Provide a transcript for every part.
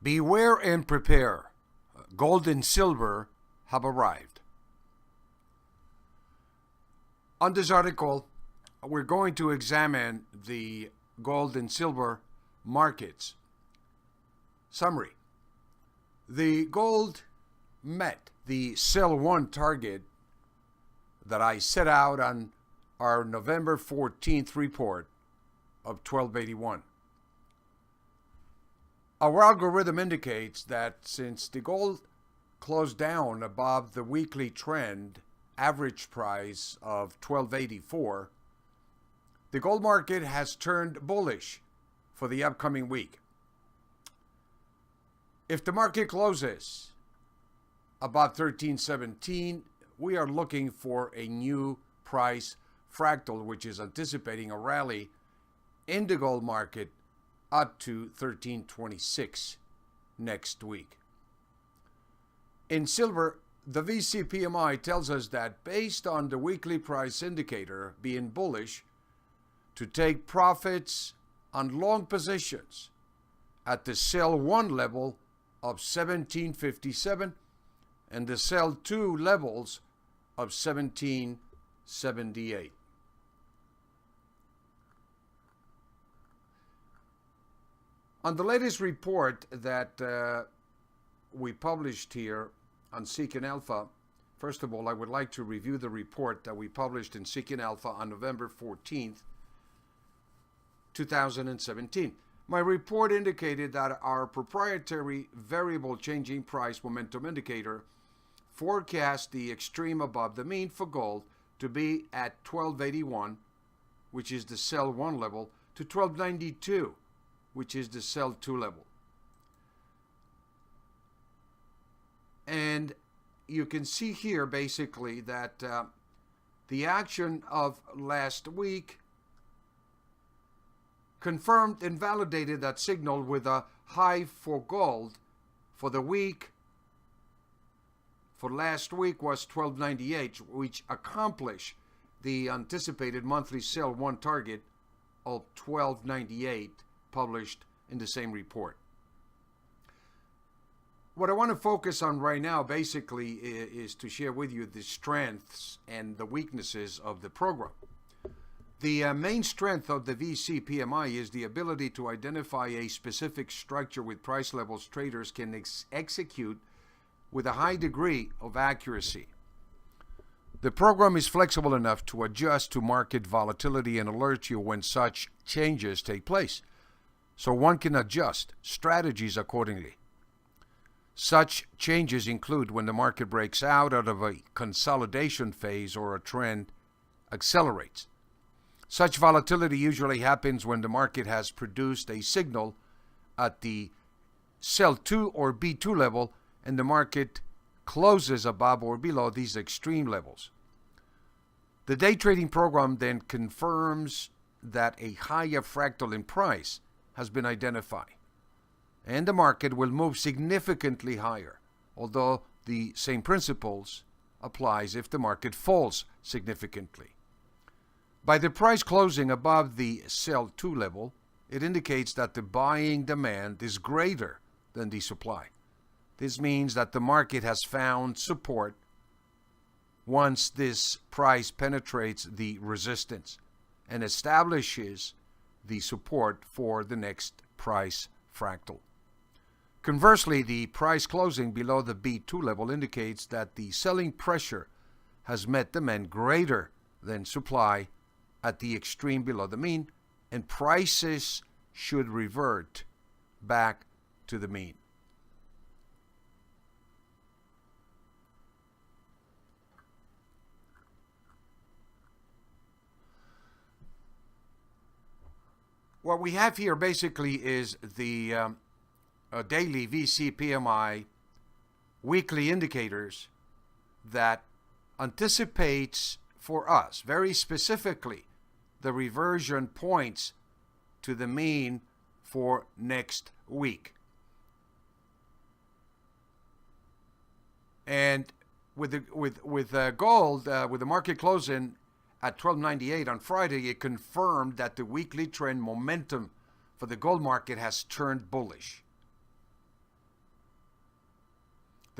Beware and prepare. Gold and silver have arrived. On this article, we're going to examine the gold and silver markets. Summary. The gold met the sell 1 target that I set out on our November 14th report of 1281. Our algorithm indicates that since the gold closed down above the weekly trend average price of 1284, the gold market has turned bullish for the upcoming week. If the market closes above 1317, we are looking for a new price fractal, which is anticipating a rally in the gold market up to 1326 next week. In silver, the VC PMI tells us that based on the weekly price indicator being bullish, to take profits on long positions at the sell 1 level of 1757 and the sell 2 levels of 1778. On the latest report that we published here on Seeking Alpha, first of all, I would like to review the report that we published in Seeking Alpha on November 14th, 2017. My report indicated that our proprietary variable changing price momentum indicator forecast the extreme above the mean for gold to be at 1281, which is the sell 1 level, to 1292, which is the sell 2 level. And you can see here basically that the action of last week confirmed and validated that signal with a high for gold for the week. For last week was 1298, which accomplished the anticipated monthly sell 1 target of 1298 published in the same report. What I want to focus on right now basically is to share with you the strengths and the weaknesses of the program. The main strength of the VC PMI is the ability to identify a specific structure with price levels traders can execute with a high degree of accuracy. The program is flexible enough to adjust to market volatility and alert you when such changes take place, so one can adjust strategies accordingly. Such changes include when the market breaks out of a consolidation phase or a trend accelerates. Such volatility usually happens when the market has produced a signal at the sell 2 or B2 level and the market closes above or below these extreme levels. The day trading program then confirms that a higher fractal in price has been identified, and the market will move significantly higher, although the same principles applies if the market falls significantly. By the price closing above the sell 2 level, it indicates that the buying demand is greater than the supply. This means that the market has found support once this price penetrates the resistance and establishes the support for the next price fractal. Conversely, the price closing below the B2 level indicates that the selling pressure has met demand greater than supply at the extreme below the mean, and prices should revert back to the mean. What we have here basically is the daily VC PMI weekly indicators that anticipates for us very specifically the reversion points to the mean for next week. And with gold, with the market closing at 1298 on Friday, it confirmed that the weekly trend momentum for the gold market has turned bullish.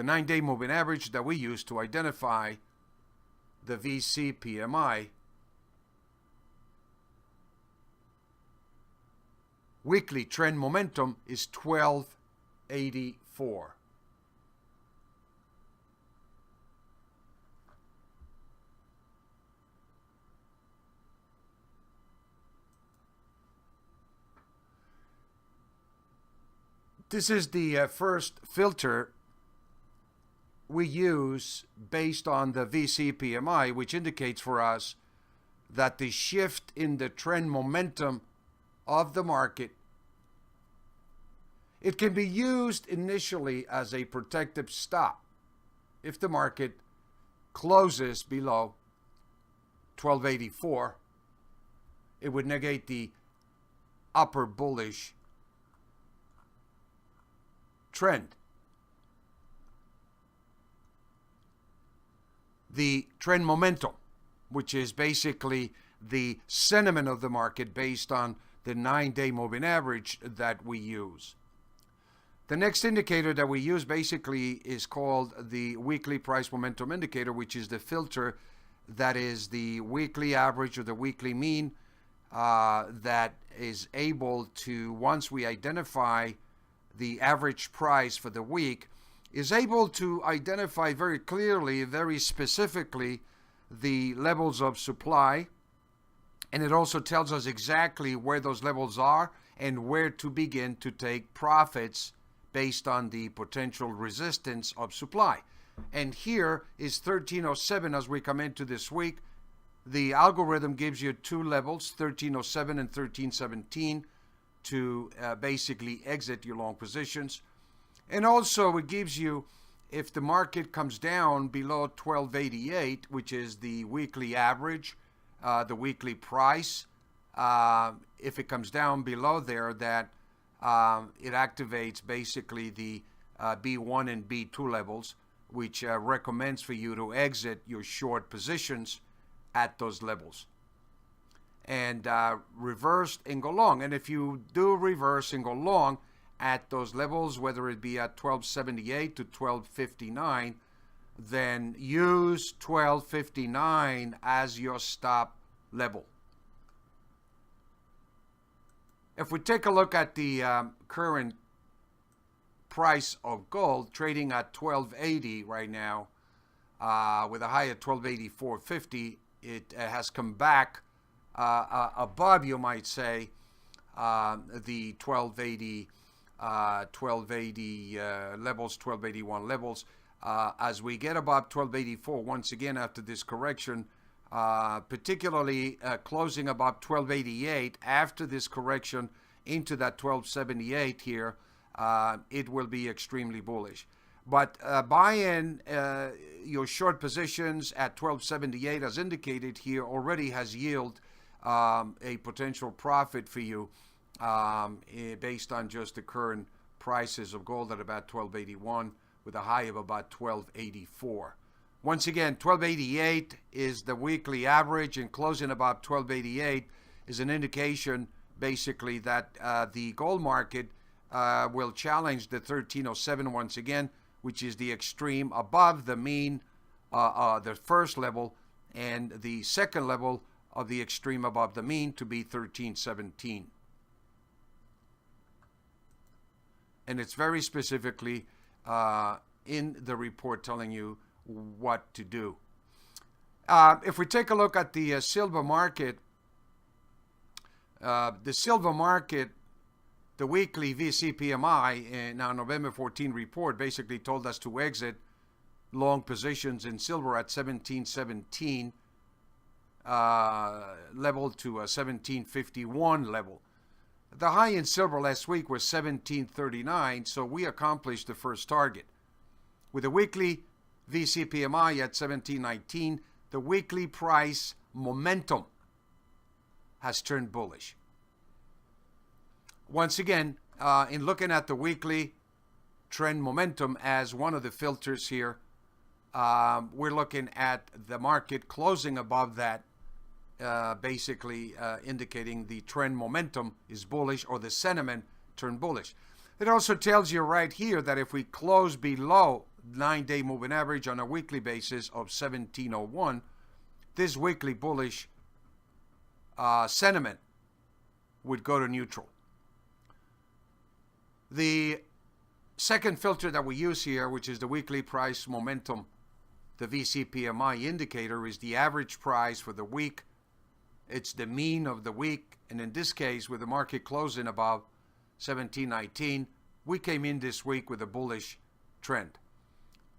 the 9-day moving average that we use to identify the VC PMI, weekly trend momentum is 1284. This is the first filter we use based on the VC PMI, which indicates for us that the shift in the trend momentum of the market, it can be used initially as a protective stop. If the market closes below 1284, it would negate the upper bullish trend. The trend momentum, which is basically the sentiment of the market based on the 9-day moving average that we use. The next indicator that we use basically is called the weekly price momentum indicator, which is the filter that is the weekly average or the weekly mean that is able to, once we identify the average price for the week, is able to identify very clearly, very specifically, the levels of supply, and it also tells us exactly where those levels are and where to begin to take profits based on the potential resistance of supply. And here is 1307 as we come into this week. The algorithm gives you two levels, 1307 and 1317, to basically exit your long positions. And also it gives you, if the market comes down below 1288, which is the weekly average, the weekly price, if it comes down below there, that it activates basically the B1 and B2 levels, which recommends for you to exit your short positions at those levels. And reverse and go long. And if you do reverse and go long at those levels, whether it be at 1278 to 1259, then use 1259 as your stop level. If we take a look at the current price of gold, trading at 1280 right now, with a high at 1284.50, it has come back above, you might say, the 1280 levels, 1281 levels. As we get above 1284, once again after this correction, particularly closing above 1288 after this correction into that 1278 here, it will be extremely bullish. But buy in your short positions at 1278 as indicated here already has yielded a potential profit for you based on just the current prices of gold at about 1281 with a high of about 1284. Once again, 1288 is the weekly average, and closing about 1288 is an indication basically that the gold market will challenge the 1307 once again, which is the extreme above the mean, the first level, and the second level of the extreme above the mean to be 1317. And it's very specifically in the report telling you what to do. If we take a look at the silver market, the weekly VC PMI in our November 14 report basically told us to exit long positions in silver at 1717 level to a 1751 level. The high in silver last week was 1739, so we accomplished the first target. With the weekly VC PMI at 1719, the weekly price momentum has turned bullish. Once again, in looking at the weekly trend momentum as one of the filters here, we're looking at the market closing above that, basically indicating the trend momentum is bullish or the sentiment turned bullish. It also tells you right here that if we close below 9-day moving average on a weekly basis of 1701, this weekly bullish sentiment would go to neutral. The second filter that we use here, which is the weekly price momentum, the VC-PMI indicator, is the average price for the week. It's the mean of the week, and in this case, with the market closing above 1719, we came in this week with a bullish trend.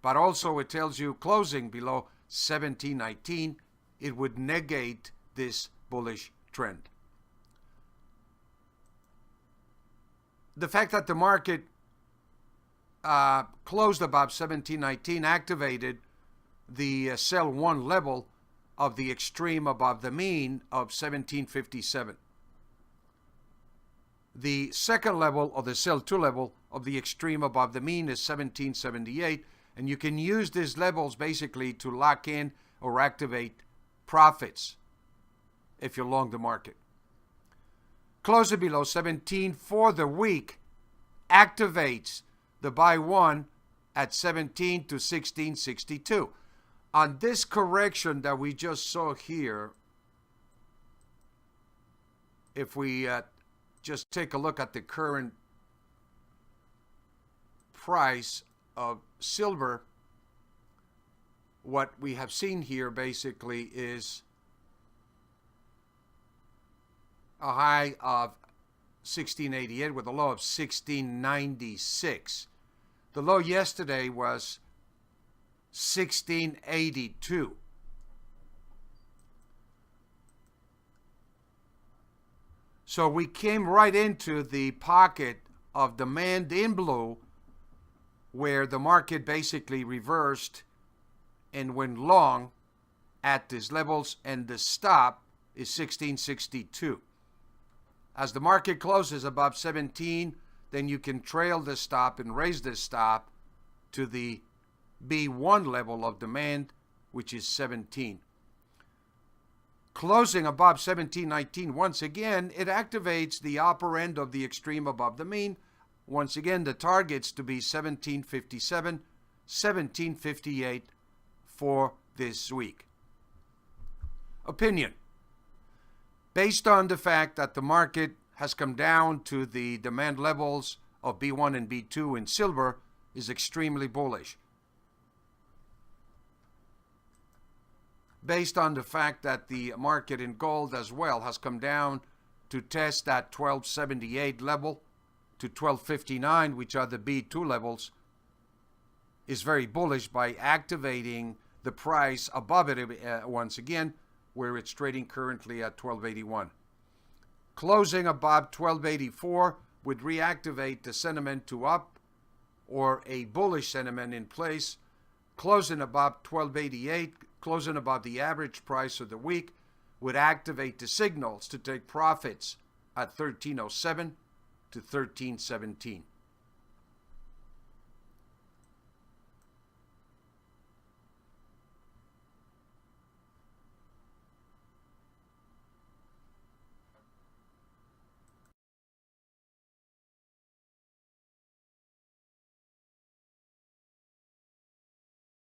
But also it tells you closing below 1719, it would negate this bullish trend. The fact that the market closed above 1719 activated the sell 1 level of the extreme above the mean of 1757. The second level, or the sell 2 level of the extreme above the mean, is 1778, and you can use these levels basically to lock in or activate profits if you're long the market. Closing below 17 for the week activates the buy 1 at 17 to 1662. On this correction that we just saw here, if we just take a look at the current price of silver, what we have seen here basically is a high of 1688 with a low of 1696. The low yesterday was 1682. So we came right into the pocket of demand in blue, where the market basically reversed and went long at these levels, and the stop is 1662. As the market closes above 17, then you can trail the stop and raise the stop to the B1 level of demand, which is 17. Closing above 1719, once again, it activates the upper end of the extreme above the mean. Once again, the target's to be 1757, 1758 for this week. Opinion. Based on the fact that the market has come down to the demand levels of B1 and B2 in silver, is extremely bullish. Based on the fact that the market in gold as well has come down to test that 1278 level to 1259, which are the B2 levels, is very bullish by activating the price above it once again, where it's trading currently at 1281. Closing above 1284 would reactivate the sentiment to up or a bullish sentiment in place. Closing above 1288, closing above the average price of the week, would activate the signals to take profits at 1307 to 1317.